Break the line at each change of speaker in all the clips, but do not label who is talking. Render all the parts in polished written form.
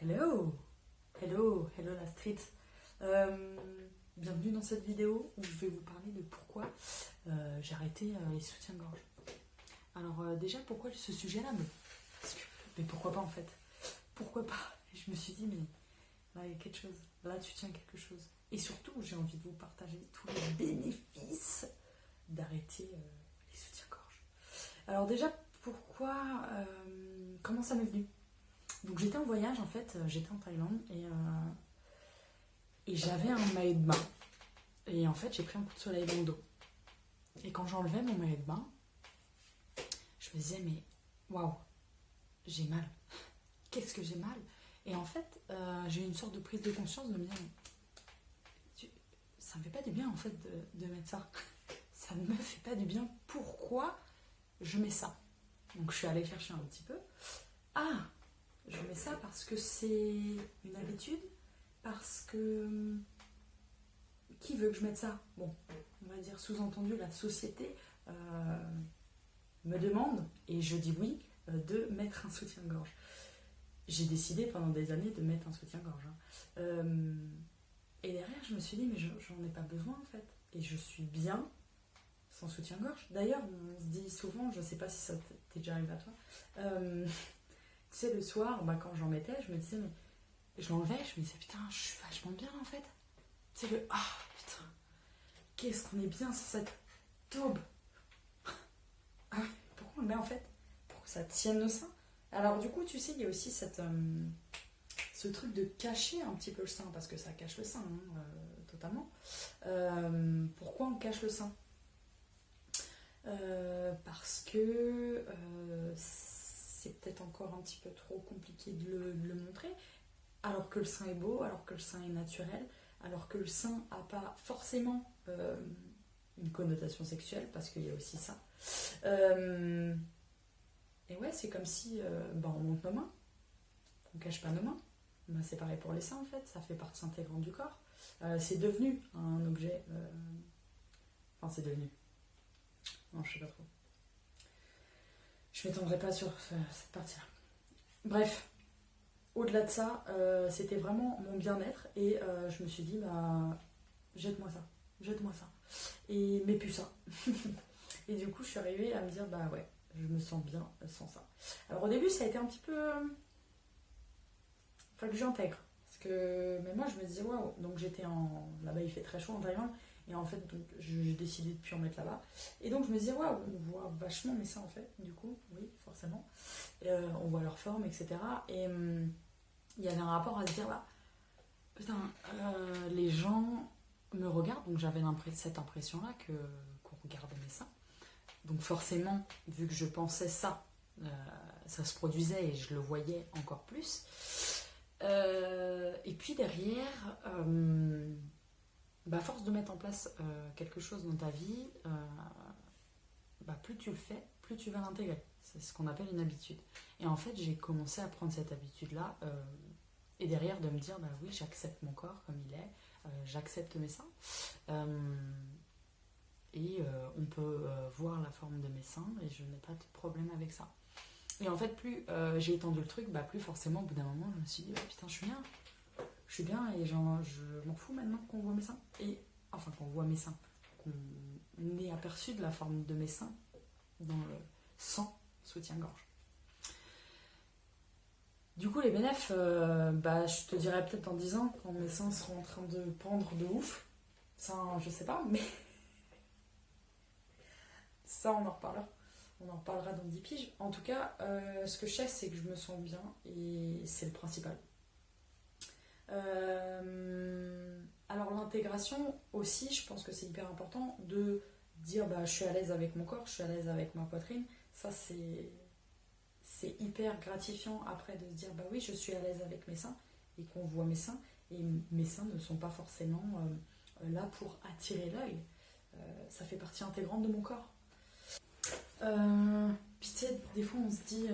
Hello, hello la street. Bienvenue dans cette vidéo où je vais vous parler de pourquoi j'ai arrêté les soutiens-gorge. Alors déjà, pourquoi ce sujet-là mais pourquoi pas en fait? Pourquoi pas? Et je me suis dit, mais là il y a quelque chose, là tu tiens quelque chose. Et surtout, j'ai envie de vous partager tous les bénéfices d'arrêter les soutiens-gorge. Alors déjà, pourquoi, comment ça m'est venu? Donc j'étais en voyage en fait, j'étais en Thaïlande et j'avais un maillot de bain. Et en fait j'ai pris un coup de soleil dans le dos. Et quand j'enlevais mon maillot de bain, je me disais mais waouh, j'ai mal. Qu'est-ce que j'ai mal? Et en fait j'ai eu une sorte de prise de conscience de me dire ça me fait pas du bien en fait de mettre ça. Ça ne me fait pas du bien. Pourquoi je mets ça? Donc je suis allée chercher un petit peu. Ah, je mets ça parce que c'est une habitude, parce que qui veut que je mette ça? Bon, on va dire sous-entendu, la société me demande, et je dis oui, de mettre un soutien-gorge. J'ai décidé pendant des années de mettre un soutien-gorge. Et derrière, je me suis dit, mais j'en ai pas besoin en fait. Et je suis bien sans soutien-gorge. D'ailleurs, on se dit souvent, je sais pas si ça t'est déjà arrivé à toi, tu sais, le soir, quand j'en mettais, je me disais, mais je l'enlevais, je me disais, putain, je suis vachement bien en fait. Tu sais, putain, qu'est-ce qu'on est bien sans cette taube. Ah, pourquoi on le met en fait? Pour que ça tienne le sein. Alors, du coup, tu sais, il y a aussi ce truc de cacher un petit peu le sein, parce que ça cache le sein, totalement. Pourquoi on cache le sein? Parce que c'est peut-être encore un petit peu trop compliqué de le montrer, alors que le sein est beau, alors que le sein est naturel, alors que le sein n'a pas forcément une connotation sexuelle, parce qu'il y a aussi ça. Et ouais, c'est comme si on monte nos mains, on cache pas nos mains. C'est pareil pour les seins en fait, ça fait partie intégrante du corps. C'est devenu un objet. Enfin, c'est devenu. Non, je sais pas trop. Je m'étendrai pas sur cette partie-là. Bref, au-delà de ça, c'était vraiment mon bien-être et je me suis dit, jette-moi ça. Et mais plus ça. Et du coup, je suis arrivée à me dire, ouais, je me sens bien sans ça. Alors au début, ça a été un petit peu. Enfin, que j'intègre. Parce que. Mais moi, je me disais, waouh. Donc j'étais en. Là-bas, il fait très chaud en Thaïlande. Et en fait, donc, j'ai décidé de plus en mettre là-bas. Et donc, je me disais, waouh, on voit vachement mes seins en fait, du coup, oui, forcément. On voit leur forme, etc. Et il y avait un rapport à se dire, putain, les gens me regardent, donc j'avais cette impression-là qu'on regardait mes seins. Donc, forcément, vu que je pensais ça, ça se produisait et je le voyais encore plus. Et puis derrière. À force de mettre en place quelque chose dans ta vie, plus tu le fais, plus tu vas l'intégrer. C'est ce qu'on appelle une habitude. Et en fait, j'ai commencé à prendre cette habitude-là, et derrière de me dire, oui, j'accepte mon corps comme il est, j'accepte mes seins, et on peut voir la forme de mes seins, et je n'ai pas de problème avec ça. Et en fait, plus j'ai étendu le truc, plus forcément, au bout d'un moment, je me suis dit, putain, je suis bien et je m'en fous maintenant qu'on voit mes seins. Et enfin, qu'on voit mes seins. Qu'on ait aperçu de la forme de mes seins sans soutien-gorge. Du coup, les bénéfices, je te dirais peut-être dans 10 ans, quand mes seins seront en train de pendre de ouf. Ça, je sais pas, mais ça, on en reparlera. On en reparlera dans 10 piges. En tout cas, ce que je sais, c'est que je me sens bien et c'est le principal. Alors l'intégration aussi, je pense que c'est hyper important de dire je suis à l'aise avec mon corps, je suis à l'aise avec ma poitrine. Ça c'est hyper gratifiant après de se dire oui, je suis à l'aise avec mes seins et qu'on voit mes seins. Et mes seins ne sont pas forcément là pour attirer l'œil. Ça fait partie intégrante de mon corps. Puis tu sais, des fois on se dit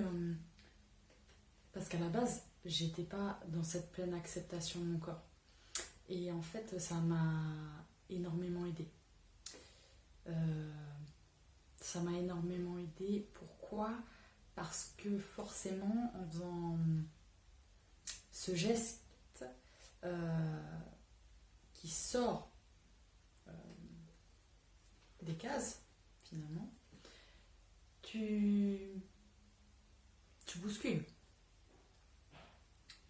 parce qu'à la base j'étais pas dans cette pleine acceptation de mon corps. Et en fait, ça m'a énormément aidée. Ça m'a énormément aidée. Pourquoi? Parce que forcément, en faisant ce geste qui sort des cases, finalement, tu bouscules.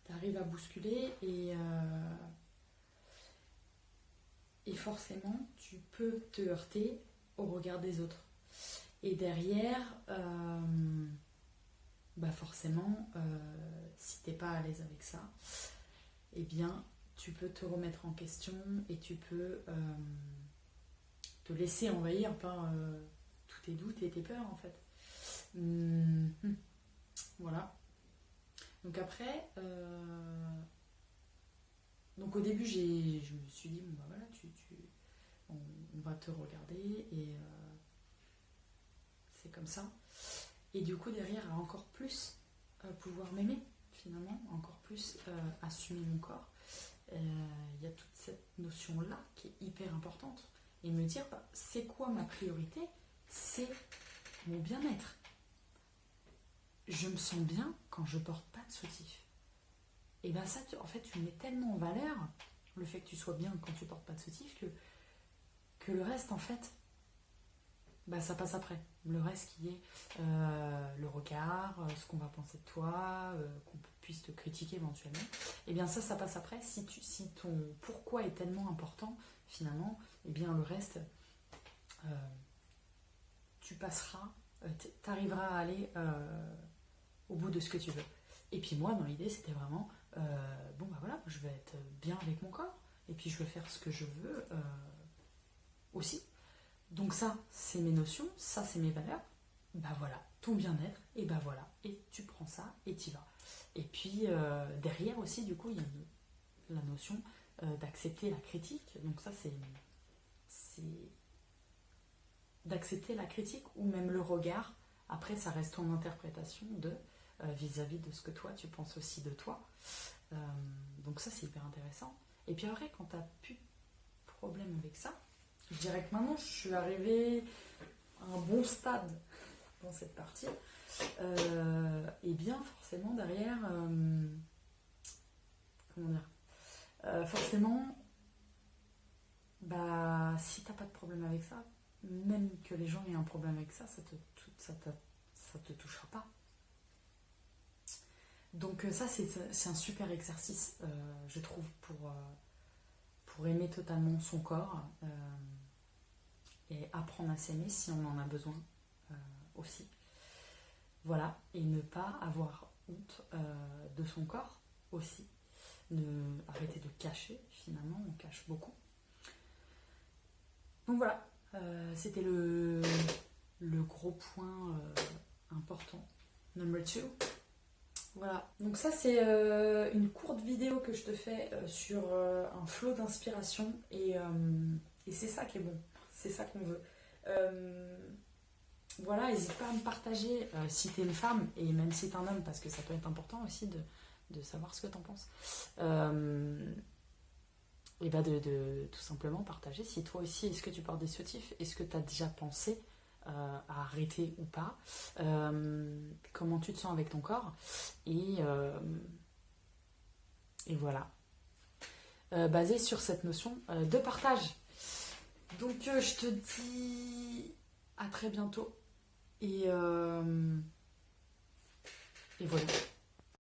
Tu arrives à bousculer et forcément, tu peux te heurter au regard des autres. Et derrière, forcément, si t'es pas à l'aise avec ça, eh bien, tu peux te remettre en question et tu peux te laisser envahir par tous tes doutes et tes peurs, en fait. Voilà. Donc après, donc au début, je me suis dit, bon, voilà, on va te regarder et c'est comme ça. Et du coup, derrière, à encore plus pouvoir m'aimer, finalement, encore plus assumer mon corps. Il y a toute cette notion-là qui est hyper importante. Et me dire, c'est quoi ma priorité? C'est mon bien-être. Je me sens bien quand je porte pas de soutif. Et ça, en fait, tu mets tellement en valeur le fait que tu sois bien quand tu portes pas de soutif que le reste, en fait, ça passe après. Le reste qui est le regard, ce qu'on va penser de toi, qu'on puisse te critiquer éventuellement. Et bien ça passe après. Si ton pourquoi est tellement important, finalement, et bien le reste, tu passeras, t'arriveras à aller au bout de ce que tu veux. Et puis moi, dans l'idée, c'était vraiment, voilà, je vais être bien avec mon corps, et puis je vais faire ce que je veux aussi. Donc ça, c'est mes notions, ça, c'est mes valeurs. Voilà, ton bien-être, et voilà. Et tu prends ça et t'y vas. Et puis, derrière aussi, du coup, il y a la notion d'accepter la critique. Donc ça, c'est d'accepter la critique ou même le regard. Après, ça reste ton interprétation vis-à-vis de ce que toi, tu penses aussi de toi. Donc ça, c'est hyper intéressant. Et puis après, quand tu n'as plus de problème avec ça, je dirais que maintenant, je suis arrivée à un bon stade dans cette partie. Et bien, forcément, derrière, forcément, si t'as pas de problème avec ça, même que les gens aient un problème avec ça, ça te touchera pas. Donc ça, c'est un super exercice, je trouve, pour aimer totalement son corps et apprendre à s'aimer si on en a besoin aussi. Voilà, et ne pas avoir honte de son corps aussi. Arrêter de cacher, finalement, on cache beaucoup. Donc voilà, c'était le gros point important. Number 2. Voilà, donc ça c'est une courte vidéo que je te fais sur un flot d'inspiration et c'est ça qui est bon, c'est ça qu'on veut. Voilà, n'hésite pas à me partager si t'es une femme et même si t'es un homme, parce que ça peut être important aussi de savoir ce que t'en penses. Et de tout simplement partager si toi aussi, est-ce que tu portes des soutifs, est-ce que t'as déjà pensé à arrêter ou pas, comment tu te sens avec ton corps, et voilà. Basé sur cette notion de partage. Donc je te dis à très bientôt. Et voilà.